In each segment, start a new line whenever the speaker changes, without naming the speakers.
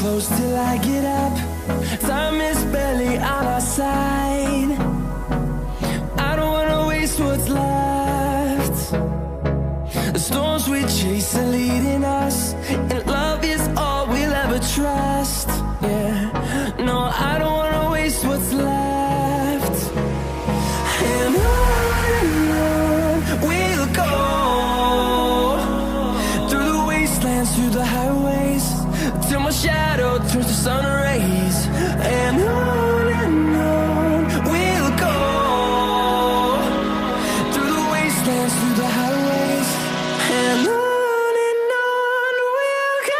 close till I get up. Time is barely on our side. I don't wanna waste what's left. The storms we chase are leading us, and love is all we'll ever trust. Yeah, no, I don't wanna waste what's left. And on we'll go, through the wastelands, through the highways, till my shadow turns to sun rays. And on we'll go, through the wastelands, through the highways, and on we'll go.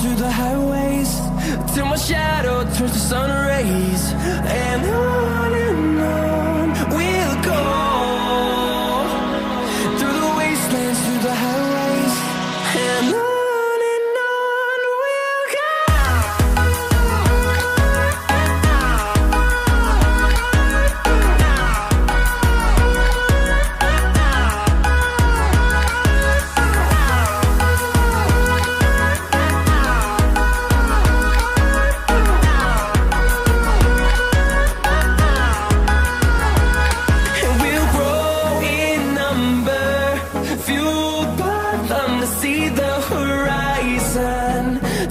Through the highways, till my shadow turns to sun rays. And on we'll go, through the wastelands, through the highways, and on we'll go.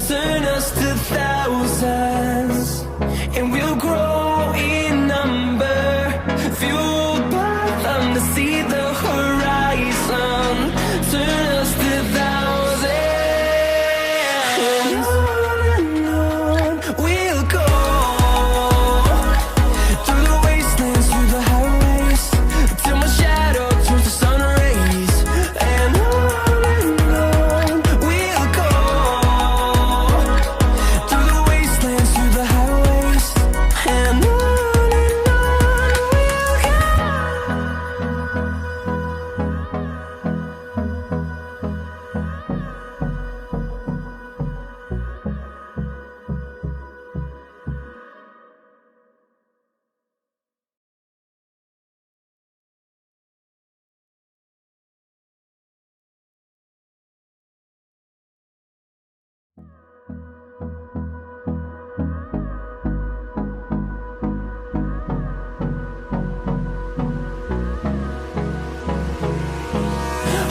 Turn us to thousands, and we'll grow in number, fueled by them to see the horizon. Turn us to thousands, and on we'll go, through the wastelands, through the highways, till my shadow turns to sun rays. And on we'll go, through the wastelands, through the highways, and on we'll go.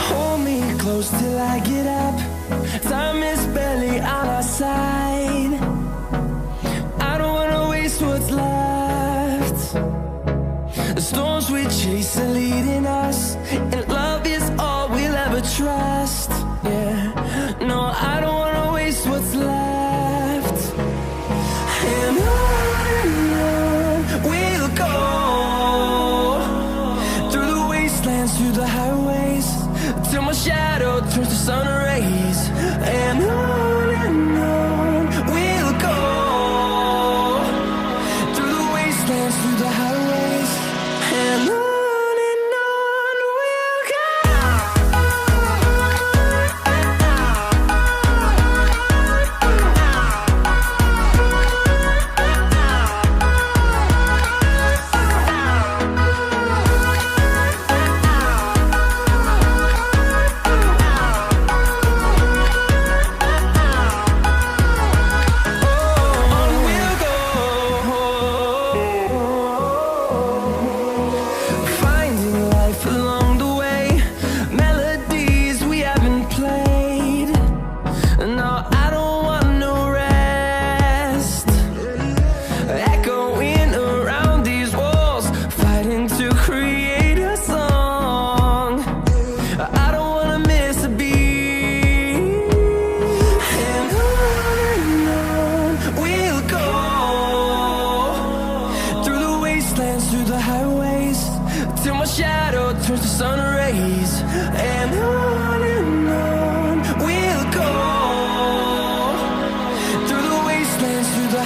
Hold me close till I get up. Time is barely on our side. I don't wanna waste what's left. The storms we chase are leading us, and love is all we'll ever trust. Yeah, no, I don't wanna waste what's left. And on we'll go, through the wastelands, through the highways, till my shadow turns to sun rays. And on we'll go, through the wastelands, through the highways, and on we'll go. till my shadow turns to sun rays. And on we'll go, through the wastelands, through the